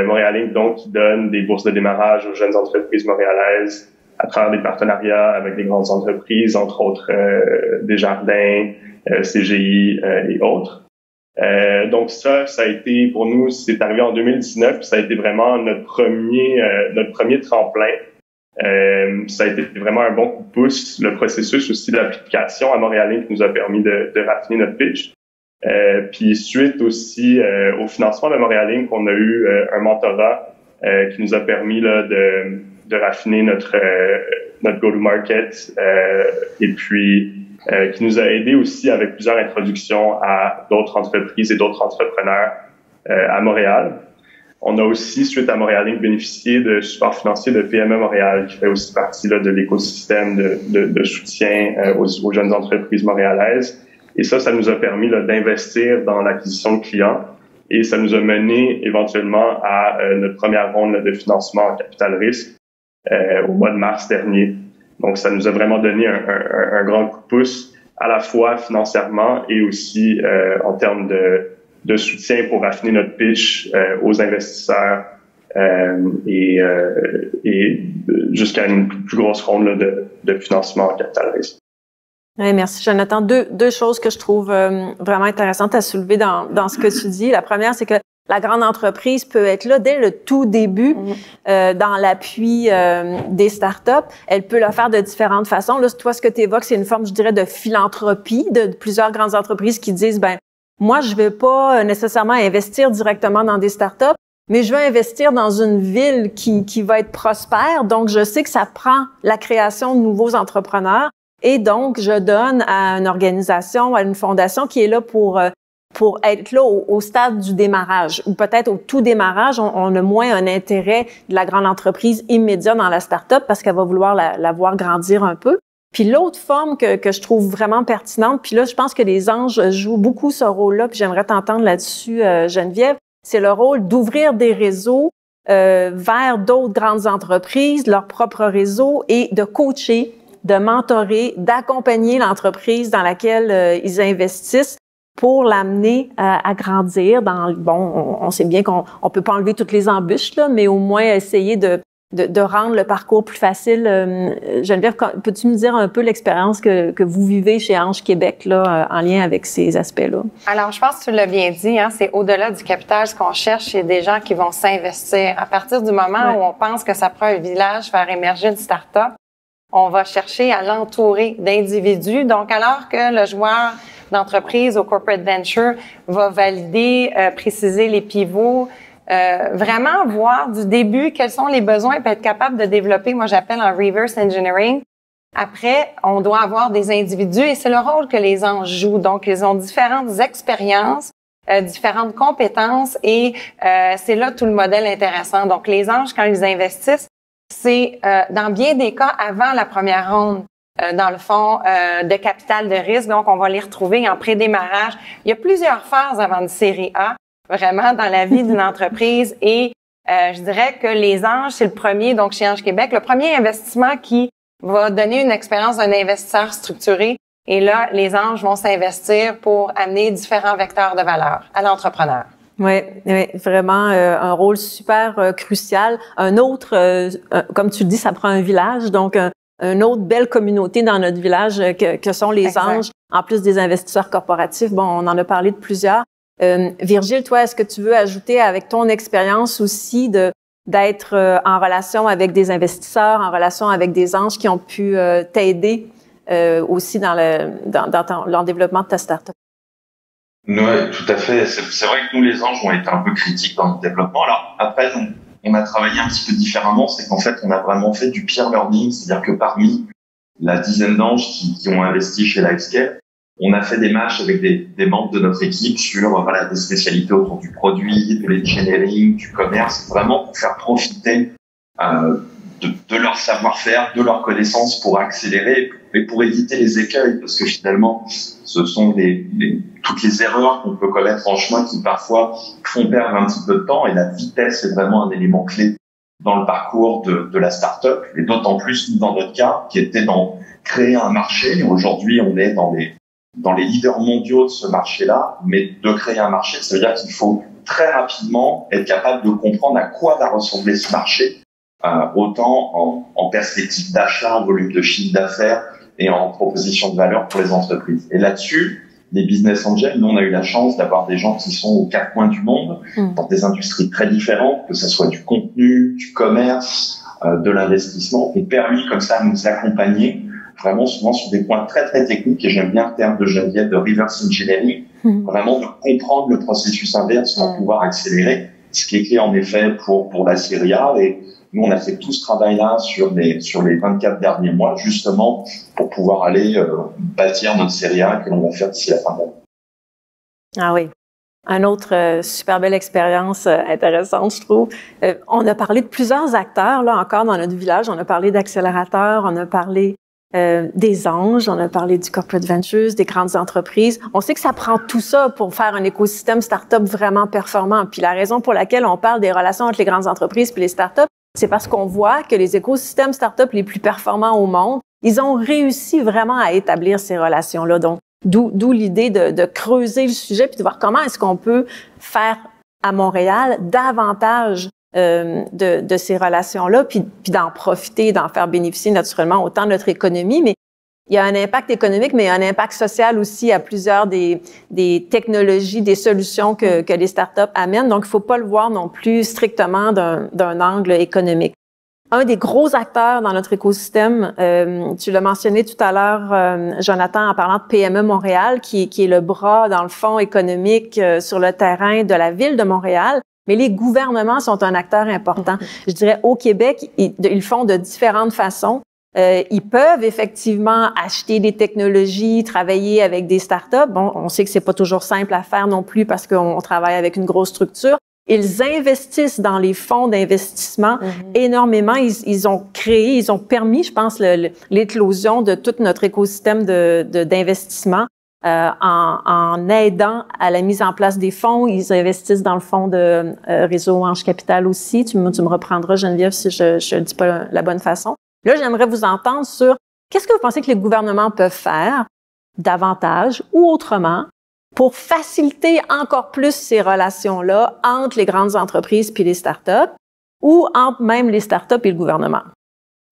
Montréal Inc., donc, qui donne des bourses de démarrage aux jeunes entreprises montréalaises à travers des partenariats avec des grandes entreprises, entre autres Desjardins, CGI et autres. Donc ça a été, pour nous, c'est arrivé en 2019, puis ça a été vraiment notre premier tremplin. Ça a été vraiment un bon coup de pouce. Le processus aussi d'application à Montréal Inc. nous a permis de raffiner notre pitch. Puis suite aussi au financement de Montréal Inc., on a eu un mentorat qui nous a permis là de raffiner notre go-to-market et puis qui nous a aidé aussi avec plusieurs introductions à d'autres entreprises et d'autres entrepreneurs à Montréal. On a aussi, suite à Montréal Inc., bénéficié de support financier de PME Montréal, qui fait aussi partie là de l'écosystème de soutien aux jeunes entreprises montréalaises. Et ça nous a permis là d'investir dans l'acquisition de clients et ça nous a mené éventuellement à notre première ronde là, de financement en capital risque au mois de mars dernier. Donc, ça nous a vraiment donné un grand coup de pouce, à la fois financièrement et aussi en termes de soutien pour raffiner notre pitch aux investisseurs et jusqu'à une plus grosse ronde là, de financement en capital risque. Oui, merci, Jonathan. Deux choses que je trouve vraiment intéressantes à soulever dans ce que tu dis. La première, c'est que la grande entreprise peut être là dès le tout début dans l'appui des startups. Elle peut le faire de différentes façons. Là, toi, ce que tu évoques, c'est une forme, je dirais, de philanthropie de plusieurs grandes entreprises qui disent, moi, je vais pas nécessairement investir directement dans des startups, mais je veux investir dans une ville qui va être prospère. Donc, je sais que ça prend la création de nouveaux entrepreneurs. Et donc, je donne à une organisation, à une fondation qui est là pour être là au stade du démarrage. Ou peut-être au tout démarrage, on a moins un intérêt de la grande entreprise immédiat dans la start-up parce qu'elle va vouloir la voir grandir un peu. Puis l'autre forme que je trouve vraiment pertinente, puis là, je pense que les anges jouent beaucoup ce rôle-là, puis j'aimerais t'entendre là-dessus, Geneviève, c'est le rôle d'ouvrir des réseaux vers d'autres grandes entreprises, leur propre réseau, et de coacher, de mentorer, d'accompagner l'entreprise dans laquelle ils investissent pour l'amener à grandir. On sait bien qu'on peut pas enlever toutes les embûches, là, mais au moins essayer de rendre le parcours plus facile. Geneviève, peux-tu me dire un peu l'expérience que vous vivez chez Ange Québec là, en lien avec ces aspects-là? Alors, je pense que tu l'as bien dit, c'est au-delà du capital, ce qu'on cherche, c'est des gens qui vont s'investir. À partir du moment où on pense que ça prend un village faire émerger une start-up, on va chercher à l'entourer d'individus. Donc, alors que le joueur d'entreprise au corporate venture va valider, préciser les pivots, vraiment voir du début quels sont les besoins et être capable de développer, moi j'appelle en reverse engineering. Après, on doit avoir des individus et c'est le rôle que les anges jouent. Donc, ils ont différentes expériences, différentes compétences et c'est là tout le modèle intéressant. Donc, les anges, quand ils investissent, c'est dans bien des cas avant la première ronde, dans le fond, de capital de risque. Donc, on va les retrouver en prédémarrage. Il y a plusieurs phases avant une série A, vraiment, dans la vie d'une entreprise et je dirais que les anges, c'est le premier, donc chez Ange Québec, le premier investissement qui va donner une expérience d'un investisseur structuré. Et là, les anges vont s'investir pour amener différents vecteurs de valeur à l'entrepreneur. Oui, vraiment un rôle super crucial. Un autre, comme tu le dis, ça prend un village, donc une autre belle communauté dans notre village que sont les anges, en plus des investisseurs corporatifs. Bon, on en a parlé de plusieurs. Virgile, toi, est-ce que tu veux ajouter avec ton expérience aussi d'être en relation avec des investisseurs, en relation avec des anges qui ont pu t'aider aussi dans le développement de ta start-up? Oui, tout à fait. C'est vrai que nous, les anges, ont été un peu critiques dans le développement. Alors, après, on a travaillé un petit peu différemment. C'est qu'en fait, on a vraiment fait du peer learning. C'est-à-dire que parmi la dizaine d'anges qui ont investi chez Livescale, on a fait des matchs avec des membres de notre équipe sur des spécialités autour du produit, de l'engineering, du commerce, vraiment pour faire profiter de leur savoir-faire, de leurs connaissances pour accélérer et pour éviter les écueils, parce que finalement, ce sont toutes les erreurs qu'on peut commettre en chemin qui parfois font perdre un petit peu de temps, et la vitesse est vraiment un élément clé dans le parcours de la start-up, et d'autant plus dans notre cas, qui était dans créer un marché. Aujourd'hui, on est dans les leaders mondiaux de ce marché-là, mais de créer un marché, ça veut dire qu'il faut très rapidement être capable de comprendre à quoi va ressembler ce marché, autant en perspective d'achat, en volume de chiffre d'affaires et en proposition de valeur pour les entreprises. Et là-dessus, les business angels, nous, on a eu la chance d'avoir des gens qui sont aux quatre coins du monde, dans des industries très différentes, que ce soit du contenu, du commerce, de l'investissement, et permis comme ça de nous accompagner vraiment souvent sur des points très très techniques, et j'aime bien le terme de Geneviève de reverse engineering, vraiment de comprendre le processus inverse pour pouvoir accélérer, ce qui est clé en effet pour la série A. Et nous, on a fait tout ce travail-là sur les 24 derniers mois, justement pour pouvoir aller bâtir notre série A que l'on va faire d'ici la fin de l'année. Ah oui. Un autre super belle expérience intéressante, je trouve. On a parlé de plusieurs acteurs, là encore dans notre village. On a parlé d'accélérateurs, on a parlé des anges, on a parlé du corporate ventures, des grandes entreprises. On sait que ça prend tout ça pour faire un écosystème start-up vraiment performant. Puis la raison pour laquelle on parle des relations entre les grandes entreprises puis les start-up, c'est parce qu'on voit que les écosystèmes start-up les plus performants au monde, ils ont réussi vraiment à établir ces relations-là. Donc, d'où l'idée de creuser le sujet puis de voir comment est-ce qu'on peut faire à Montréal davantage de ces relations-là, puis d'en profiter, d'en faire bénéficier naturellement autant notre économie, mais il y a un impact économique, mais il y a un impact social aussi à plusieurs des technologies, des solutions que les startups amènent. Donc, il faut pas le voir non plus strictement d'un angle économique. Un des gros acteurs dans notre écosystème, tu l'as mentionné tout à l'heure, Jonathan, en parlant de PME Montréal, qui est le bras, dans le fond, économique sur le terrain de la ville de Montréal. Mais les gouvernements sont un acteur important. Je dirais, au Québec, ils le font de différentes façons. Ils peuvent effectivement acheter des technologies, travailler avec des startups. Bon, on sait que c'est pas toujours simple à faire non plus parce qu'on travaille avec une grosse structure. Ils investissent dans les fonds d'investissement énormément. Ils ont permis, je pense, l'éclosion de tout notre écosystème d'investissement. En aidant à la mise en place des fonds. Ils investissent dans le fonds de Réseau Ange Capital aussi. Tu me reprendras, Geneviève, si je ne dis pas la bonne façon. Là, j'aimerais vous entendre sur qu'est-ce que vous pensez que les gouvernements peuvent faire davantage ou autrement pour faciliter encore plus ces relations-là entre les grandes entreprises puis les startups ou entre même les startups et le gouvernement.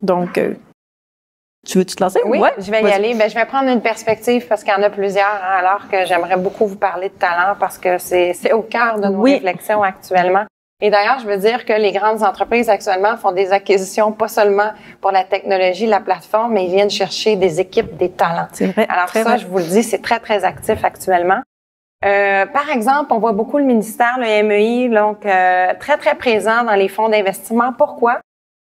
Donc, tu veux-tu te lancer? Oui, je vais y aller. Je vais prendre une perspective parce qu'il y en a plusieurs, alors que j'aimerais beaucoup vous parler de talent parce que c'est au cœur de nos réflexions actuellement. Et d'ailleurs, je veux dire que les grandes entreprises actuellement font des acquisitions pas seulement pour la technologie, la plateforme, mais ils viennent chercher des équipes, des talents. C'est vrai. Alors ça, je vous le dis, c'est très, très actif actuellement. Par exemple, on voit beaucoup le ministère, le MEI, donc très, très présent dans les fonds d'investissement. Pourquoi?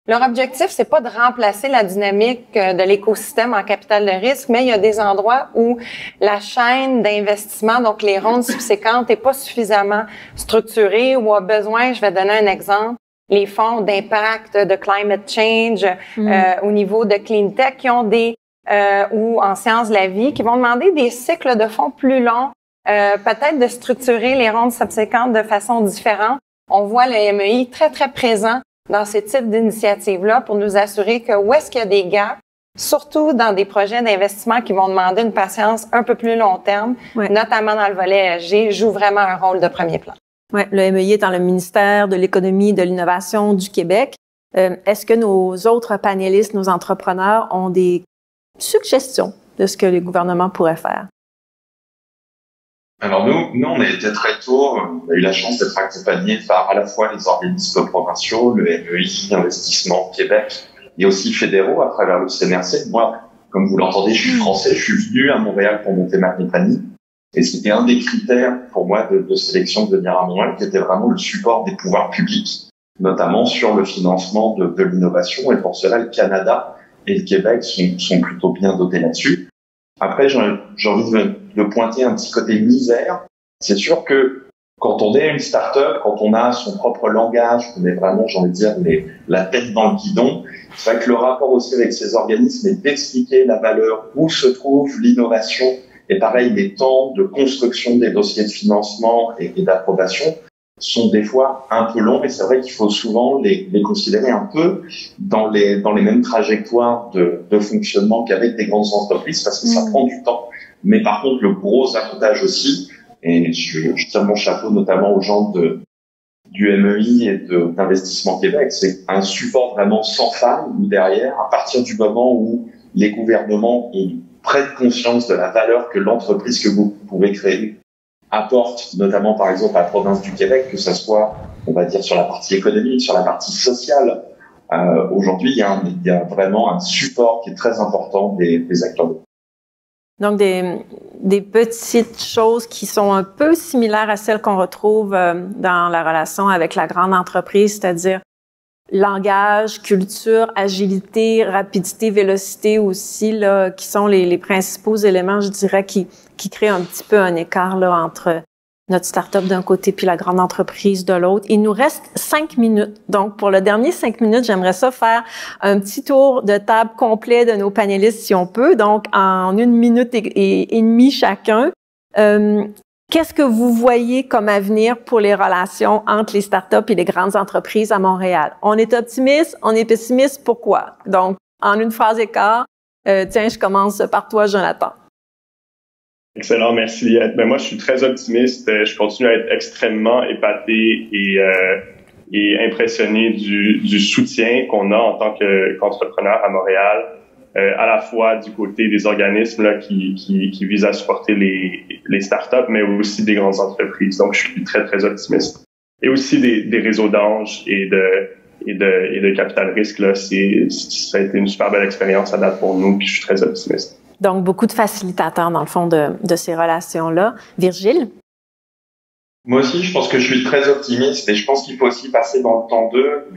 Leur objectif, c'est pas de remplacer la dynamique de l'écosystème en capital de risque, mais il y a des endroits où la chaîne d'investissement, donc les rondes subséquentes, n'est pas suffisamment structurée ou a besoin, je vais donner un exemple, les fonds d'impact, de climate change, au niveau de clean tech, qui ont ou en sciences de la vie, qui vont demander des cycles de fonds plus longs, peut-être de structurer les rondes subséquentes de façon différente. On voit le MEI très, très présent dans ces types d'initiatives-là pour nous assurer que où est-ce qu'il y a des gaps, surtout dans des projets d'investissement qui vont demander une patience un peu plus long terme, notamment dans le volet ESG, joue vraiment un rôle de premier plan. Oui, le MEI est dans le ministère de l'Économie et de l'Innovation du Québec. Est-ce que nos autres panélistes, nos entrepreneurs ont des suggestions de ce que les gouvernements pourraient faire? Alors nous, on a été très tôt, on a eu la chance d'être accompagnés par à la fois les organismes provinciaux, le MEI, Investissement Québec, et aussi fédéraux à travers le CNRC. Moi, comme vous l'entendez, je suis français, je suis venu à Montréal pour monter ma compagnie, et c'était un des critères pour moi de sélection de venir à Montréal, qui était vraiment le support des pouvoirs publics, notamment sur le financement de l'innovation, et pour cela, le Canada et le Québec sont plutôt bien dotés là-dessus. Après, j'ai envie de pointer un petit côté misère. C'est sûr que quand on est une start-up, quand on a son propre langage, qu'on est vraiment, j'ai envie de dire, la tête dans le guidon, c'est vrai que le rapport aussi avec ces organismes est d'expliquer la valeur, où se trouve l'innovation, et pareil, les temps de construction des dossiers de financement et d'approbation sont des fois un peu longs, et c'est vrai qu'il faut souvent les considérer un peu dans les mêmes trajectoires de fonctionnement qu'avec des grandes entreprises, parce que ça prend du temps. Mais par contre, le gros avantage aussi, et je tire mon chapeau notamment aux gens du MEI et d'Investissement Québec, c'est un support vraiment sans faille, où derrière, à partir du moment où les gouvernements prennent conscience de la valeur que l'entreprise que vous pouvez créer apporte, notamment par exemple à la province du Québec, que ça soit, on va dire, sur la partie économique, sur la partie sociale. Aujourd'hui, il y a vraiment un support qui est très important des acteurs. Donc, des petites choses qui sont un peu similaires à celles qu'on retrouve dans la relation avec la grande entreprise, c'est-à-dire langage, culture, agilité, rapidité, vélocité aussi, là, qui sont les principaux éléments, je dirais, qui créent un petit peu un écart là entre notre start-up d'un côté puis la grande entreprise de l'autre. Il nous reste 5 minutes. Donc, pour le dernier 5 minutes, j'aimerais ça faire un petit tour de table complet de nos panélistes, si on peut. Donc, en 1 minute et demie chacun. Qu'est-ce que vous voyez comme avenir pour les relations entre les startups et les grandes entreprises à Montréal? On est optimiste, on est pessimiste, pourquoi? Donc, en une phrase et quart, tiens, je commence par toi, Jonathan. Excellent, merci Liette. Ben moi, je suis très optimiste. Je continue à être extrêmement épaté et impressionné du soutien qu'on a en tant qu'entrepreneur à Montréal. À la fois du côté des organismes là, qui visent à supporter les startups, mais aussi des grandes entreprises. Donc, je suis très, très optimiste. Et aussi des réseaux d'anges et de capital risque. Là, ça a été une super belle expérience à date pour nous, puis je suis très optimiste. Donc, beaucoup de facilitateurs, dans le fond, de ces relations-là. Virgile? Moi aussi, je pense que je suis très optimiste, et je pense qu'il faut aussi passer dans le temps 2,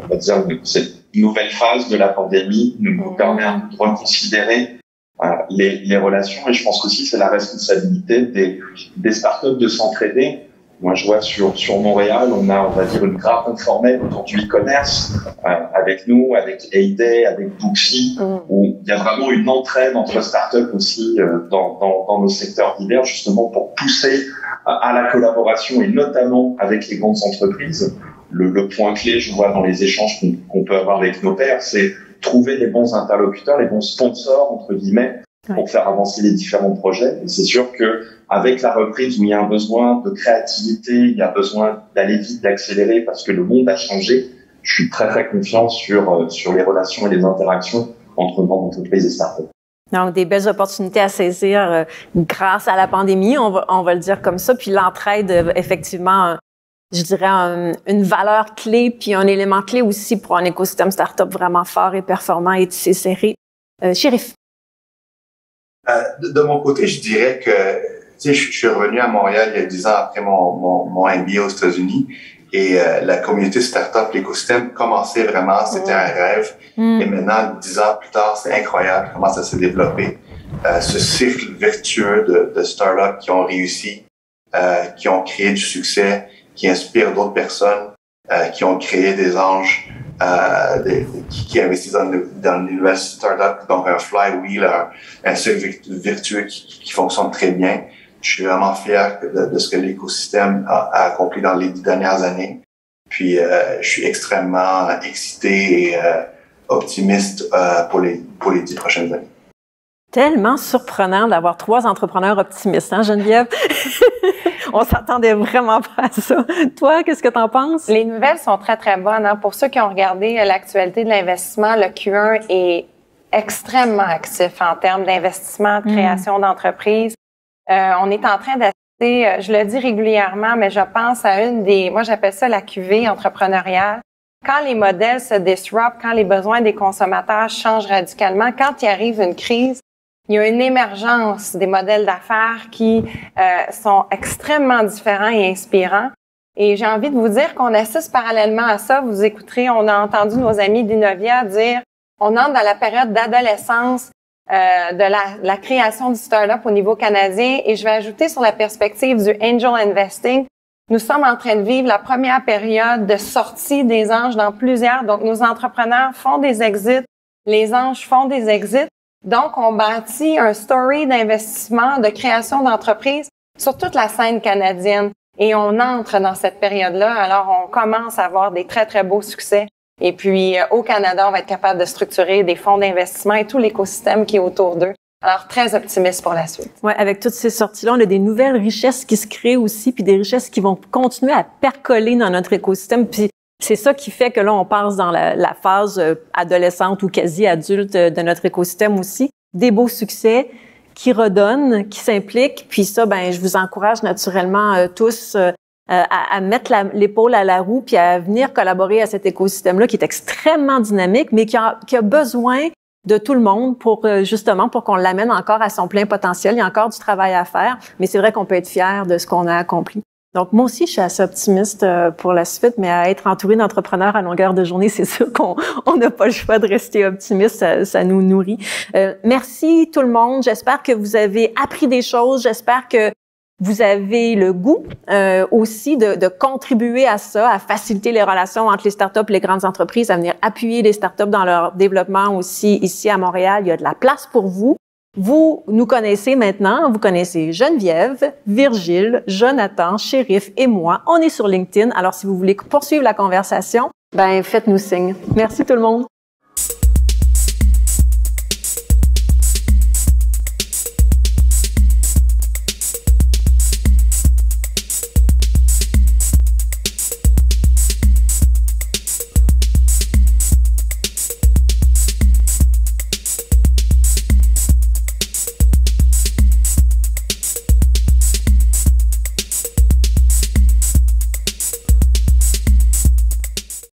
on va dire, cette nouvelle phase de la pandémie nous permet de reconsidérer les relations, et je pense aussi que c'est la responsabilité des startups de s'entraider. Moi, je vois sur Montréal, on va dire, une grappe informelle autour du e-commerce, avec nous, avec Heyday, avec Booksy, où il y a vraiment une entraide entre startups aussi, dans nos secteurs divers, justement pour pousser à la collaboration, et notamment avec les grandes entreprises. Le point clé, je vois, dans les échanges qu'on peut avoir avec nos pairs, c'est trouver les bons interlocuteurs, les bons sponsors, entre guillemets, pour faire avancer les différents projets. Et c'est sûr que avec la reprise où il y a un besoin de créativité, il y a besoin d'aller vite, d'accélérer, parce que le monde a changé, je suis très, très confiant sur les relations et les interactions entre grandes entreprises et startups. Donc, des belles opportunités à saisir grâce à la pandémie, on va le dire comme ça. Puis l'entraide, effectivement, je dirais une valeur clé, puis un élément clé aussi pour un écosystème startup vraiment fort et performant et tissé serré. Chérif? De mon côté, je dirais que, tu sais, je suis revenu à Montréal il y a 10 ans après mon MBA aux États-Unis, Et la communauté startup, l'écosystème commençait vraiment, c'était un rêve. Et maintenant, 10 ans plus tard, c'est incroyable comment ça s'est développé. Ce cycle vertueux de startups qui ont réussi, qui ont créé du succès, qui inspirent d'autres personnes, qui ont créé des anges, qui investissent dans les nouvelles startups, donc un flywheel, un cycle vertueux qui fonctionne très bien. Je suis vraiment fier de ce que l'écosystème a accompli dans les 10 dernières années. Puis, je suis extrêmement excité et optimiste pour les 10 prochaines années. Tellement surprenant d'avoir 3 entrepreneurs optimistes, hein, Geneviève? On s'attendait vraiment pas à ça. Toi, qu'est-ce que t'en penses? Les nouvelles sont très, très bonnes. Hein. Pour ceux qui ont regardé l'actualité de l'investissement, le Q1 est extrêmement actif en termes d'investissement, de création d'entreprises. On est en train d'assister, je le dis régulièrement, mais je pense à moi j'appelle ça la cuvée entrepreneuriale. Quand les modèles se disruptent, quand les besoins des consommateurs changent radicalement, quand il arrive une crise, il y a une émergence des modèles d'affaires qui sont extrêmement différents et inspirants. Et j'ai envie de vous dire qu'on assiste parallèlement à ça. Vous écouterez, on a entendu nos amis d'Innovia dire, on entre dans la période d'adolescence de la création du start-up au niveau canadien. Et je vais ajouter sur la perspective du angel investing, nous sommes en train de vivre la première période de sortie des anges dans plusieurs. Donc, nos entrepreneurs font des exits, les anges font des exits. Donc, on bâtit un story d'investissement, de création d'entreprise sur toute la scène canadienne. Et on entre dans cette période-là. Alors, on commence à avoir des très, très beaux succès. Et puis, au Canada, on va être capable de structurer des fonds d'investissement et tout l'écosystème qui est autour d'eux. Alors, très optimiste pour la suite. Ouais, avec toutes ces sorties-là, on a des nouvelles richesses qui se créent aussi, puis des richesses qui vont continuer à percoler dans notre écosystème. Puis c'est ça qui fait que là, on passe dans la phase adolescente ou quasi adulte de notre écosystème aussi. Des beaux succès qui redonnent, qui s'impliquent. Puis ça, ben, je vous encourage naturellement tous à mettre l'épaule à la roue puis à venir collaborer à cet écosystème-là qui est extrêmement dynamique, mais qui a besoin de tout le monde pour justement pour qu'on l'amène encore à son plein potentiel. Il y a encore du travail à faire, mais c'est vrai qu'on peut être fier de ce qu'on a accompli. Donc, moi aussi, je suis assez optimiste pour la suite, mais à être entouré d'entrepreneurs à longueur de journée, c'est sûr qu'on n'a pas le choix de rester optimiste, ça nous nourrit. Merci tout le monde. J'espère que vous avez appris des choses. J'espère que vous avez le goût aussi de contribuer à ça, à faciliter les relations entre les startups et les grandes entreprises, à venir appuyer les startups dans leur développement aussi ici à Montréal. Il y a de la place pour vous. Vous nous connaissez maintenant, vous connaissez Geneviève, Virgile, Jonathan, Chérif et moi. On est sur LinkedIn, alors si vous voulez poursuivre la conversation, ben faites-nous signe. Merci tout le monde.